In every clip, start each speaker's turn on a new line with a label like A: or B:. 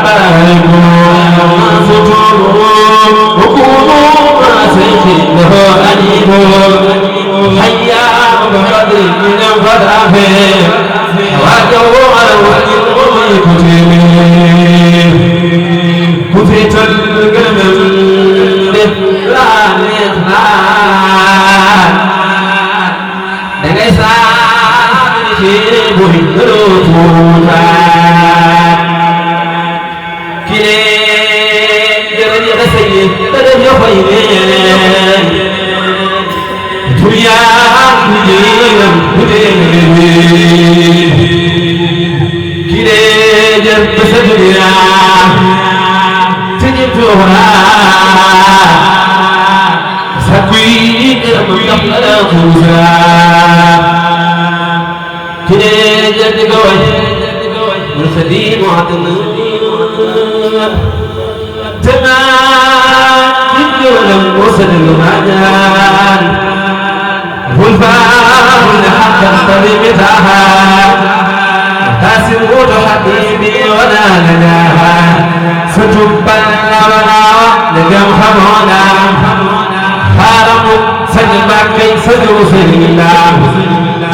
A: باركوا فتوروا وكونوا ماسكين له أنيبوا حيا بقدر من الغدافه واجوا على وجه كتير القلم لا نخلع دعيسا في بويروتا كله جرني غسيل تدري فايدين تويا كديم كديم كله جرت سجيا تجتورا سكوي كرمتنا خوزا كده جد قوي مرسلي معتنا تمام يجولم وصل المجال والفاهم لحتى استلمتها تاسموت حبيبي ولا نجاها ستبا ولا نجم حمونا حرم سجبا كي سجو سليلا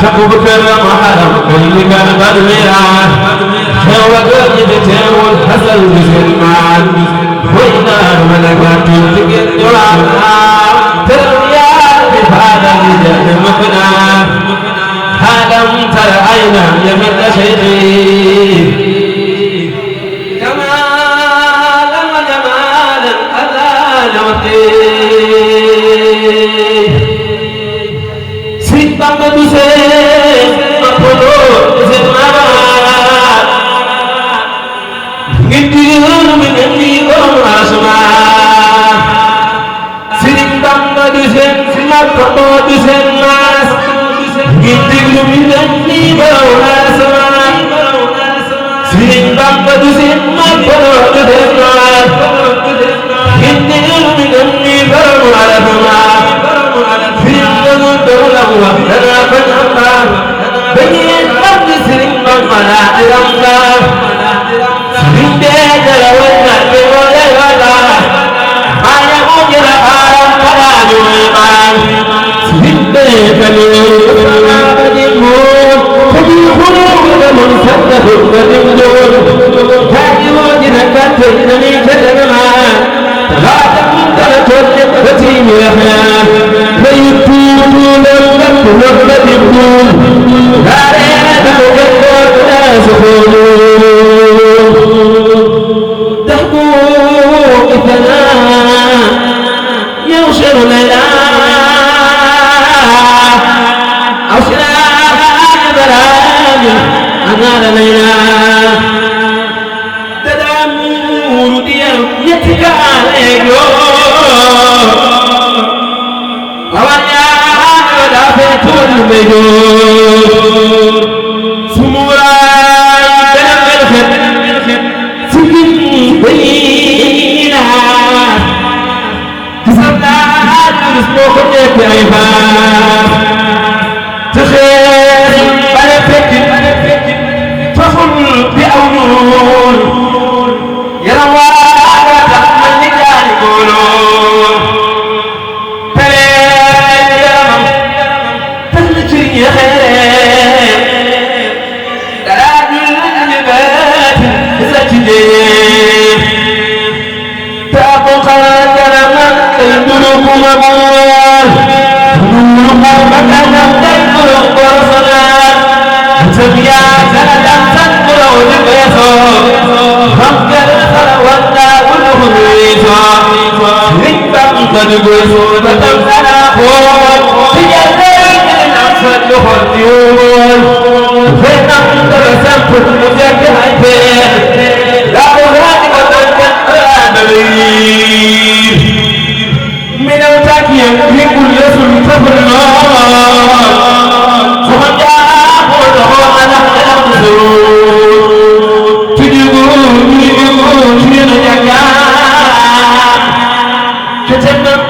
A: شكوب كرم حرم كل كرم الميران شو قد تقول حسن بسلمان وإنار ملكات تجد درانا ترميا بهذا الجد مكنا هذا ترى عينا يمن شيخي جمالا وجمالا أذى نوتي Bamba du seen Apollo seen maamaat ngeen digoon mi ngeen digoon asamaan Sëriñ Bamba du seen Apollo du seen maas ngeen diglu mi ngeen digoon asamaan Sëriñ Bamba du seen Apollo du seen maas ngeen diglu mi ngeen digoon asamaan وحدنا فنعمار بني الأرض سرين بمنا الأمار سرين بيجر والنهب ولا ولا ما يموج الحرم فلا يومان سرين بيجر فما بجمون فبيخلوك من سده بدمدون تاجمون جنكتر من جدنما لا تكون تلتوجد فتيم يحيان فيكون وَقَدِمْهُمْ كَارِهَةً وَجَدَّةً سُخُونُ تَحْكُوا إِثْنَا يَوْشِرُ لَيْلَا أَوْشِرَا بَرَامٍ أَنَارَ لَيْلَا تَدَامُرُ دِيَمْ يَتِكَ عَلَيْكُمْ المجور سموراي بلغ الخير سجن بينها كسبنا تسمو خدك عباد تخير بلفك تخل بأولون يروى وتحمل نجال قولون يا خير دراج الجبات زكيين تابق كرما تيدركم أموال تنوركم مكانا تيدركم برسنا تبيا سندا تنقلوا لبيسوا خمكر خلوانا كلهم ريسوا ركبا تدقسوا تتمسنا قوات يخرجون فإن أنتم مجاهد لا أراد وتنكر من التاكية في كل سلطة الله فمن جاءه له على الأرض تجيبون في الجنة كتبنا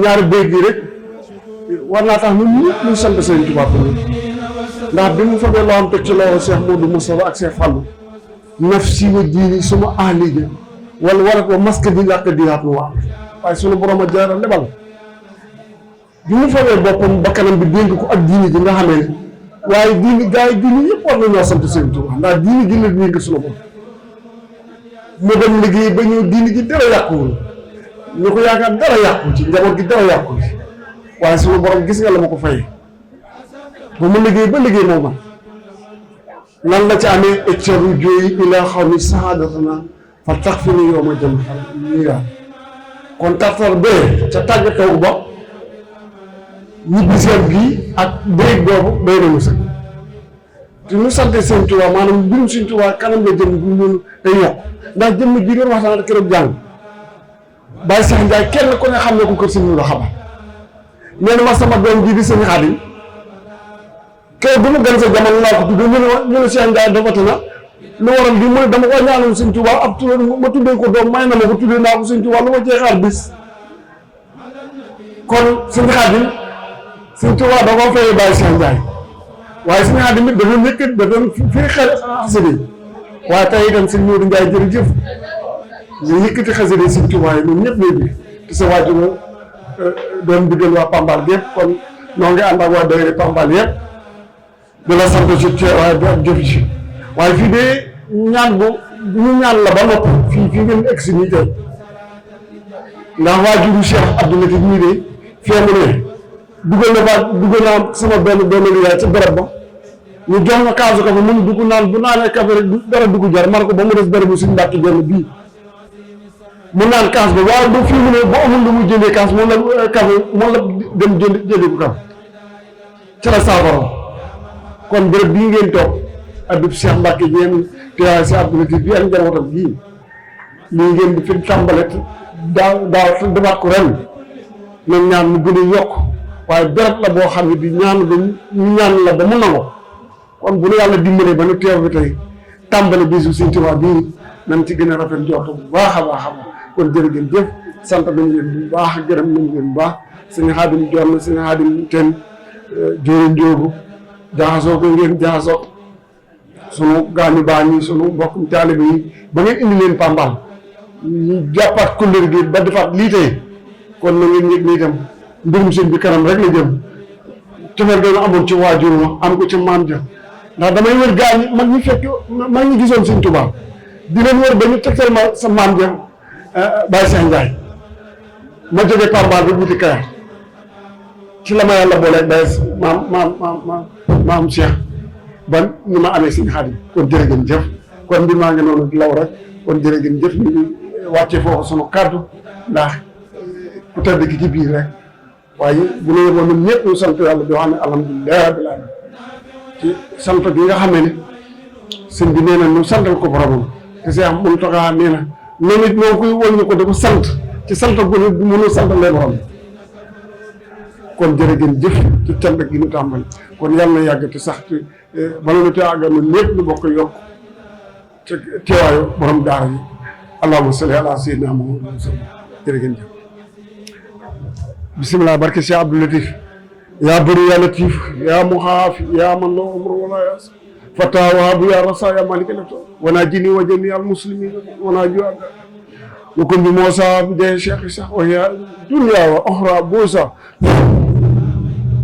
B: ñaari béy gi rek war naa tax ñun ñëpp ñu sant Sëriñ Tuubaa ndax bi mu fabee loo xam teg ci loxo Cheikh Modou Moustapha ak Cheikh Fallou nafsi wa diini suma ahli wala war a ko masque bi làkk diyaat nu waa waaye sunu borom a jaara lebal bi mu fabee boppam bakkanam bi dénk ko ak diini ji nga xamee ne waaye diini gars yi diini yëpp war nañoo sant Sëriñ Tuubaa ndax diini ji la dénk sunu bopp mu dem liggéey ba ñëw diini ji dara yàquwul ñu ko yaakaar dara yàqu ci njaboot gi dara yàqu ci waaye sunu borom gis nga la ma ko fay ba mu liggéey ba liggéey moo man lan la ci amee eccaru jooyi ilaa xaw mi sahadatana fa tax fi ni yow ma jëm ñu yaa kon tartar bee ca tàggatoo ba ñibbi seen bii ak béy boobu béy nañu sax te ñu sante Sëriñ Tuubaa maanaam mbirum Sëriñ Tuubaa kanam la jëm ñun day yokk ndax jëmm ji doon waxtaan ak keroog jàng Baye Cheikh Ndiaye kenn ku ne xam ne ko kër Sëriñ la xamal nee na ma sama doom ji di Sëriñ Xaadim kër bu mu gën sa jamono laa ko tuddee ñu ne Cheikh Ndiaye dafa na lu waral bi mooy dama ko ñaanoon Sëriñ Tuubaa ab tudd ma tuddee ko doom may na ma ko tuddee naa ko Sëriñ Tuubaa lu ma cee xaar bis kon Sëriñ Xaadim Sëriñ Tuubaa da koo fayee Baye Cheikh Ndiaye waaye Sëriñ Xaadim it dafa nekk dafa fii xasida yi waaye tey itam Sëriñ Modou Ndiaye jërëjëf ñu yëkkati xasida yi Sëriñ Tuubaa yi ñun ñëpp lay bi te sa waajur doon diggal waa Pambal yëpp kon noo ngi ànd ak waa daayira Pambal yëpp di la sant ci teewaay bi ak jëf ci waaye fii de ñaan bu ñu ñaan la ba noppi fii ngeen egg si nii tey ndax waajuru Cheikh Abdou Latif ñii de fee mu ne dugal naa sama benn yaay ci béréb ba ñu jox ma kaasu kafe mu dugg naan bu naanee kafe rek dara dugg jar man ko ba mu des béréb bu suñu mbàkk benn bii mu naan kaas ba waaye ba fii mu ne bu amul lu mu jëndee kaas moom la kafe moom la dem jëndi ko kafe ci la saafara kon béréb bii ngeen toog Abdou Cheikh Mbacke ngeen teewaay si Abdou Latif bi ak njabootam bii lii ngeen di fi tàmbale daaw defaat ko ren nañ ñaan mu gën a yokk waaye béréb la boo xam ne di ñaan la ba mu nangu kon bu nu yàlla dimbalee ba nu teew bi tey tàmbale bisu Sëriñ Tuubaa bii nañ ci gën a rafet njort bu baax a baax a baax kon jërë ngeen jëf sant nañu leen bu baax gërëm nañu leen bu baax Sëriñ Xaadim Joon Sëriñ Xaadim Teen jóoru njóogu jaxasoo ko ngeen jaxasoo sunu gaañu baax ñi sunu mbokkum taalibe yi ba ngeen indi leen Pambal ñu jàppaat kullër gi ba defaat lii tey kon na ngeen yëg nii itam mbirum sëñ bi kanam rek la jëm cofeel dana amoon ci waajur ma am ko ci maam ja ndax damay wër gaañ mag ñi fekk mag ñi gisoon Sëñ Tuubaa di leen wër ba ñu tegtal ma sa maam ja Baye Cheikh Ndiaye ma jógee Pambal bi wuti Kayar ci la ma yàlla boole Baye maam Cheikh ban ni ma amee Sëñ Xaadim kon jërë ngeen jëf kon mbir maa ngi noonu law rek kon jërë ngeen jëf ñu ngi wàccee foofu sunu kàddu ndax ku tedd ki ci biir rek waaye bu ñu yeboon ñun ñëpp ñu sant yàlla di wax ne alhamdulilah rabbil alamin ci sant gi nga xamee ne sëñ bi nee na ñu santal ko boromam te Seex Muntaxa nee na noonu it ñoo koy wëññi ko di ko sant ci sant gu ne mënul sant leen borom kon jërë ngeen jëf ci cant gi ñu tàmbali kon yàlla na yàgg te sax te bala ñu te àggal ñun ñëpp ñu bokk yokk te teewaayu borom daara yi allahumma salli ala sayyidina Muhammad jërë ngeen jëf bisimilah barke Cheikh Abdou Latif yaa bëri yaa latif yaa muxaafi yaa man loo umru wala yaas fata wahabu yaa rasa yaa maliki lafta wana jini wa jami al muslimin wana juada wakun bi moosa bi jay cheikh sax wa ya dunya wa oxra buusa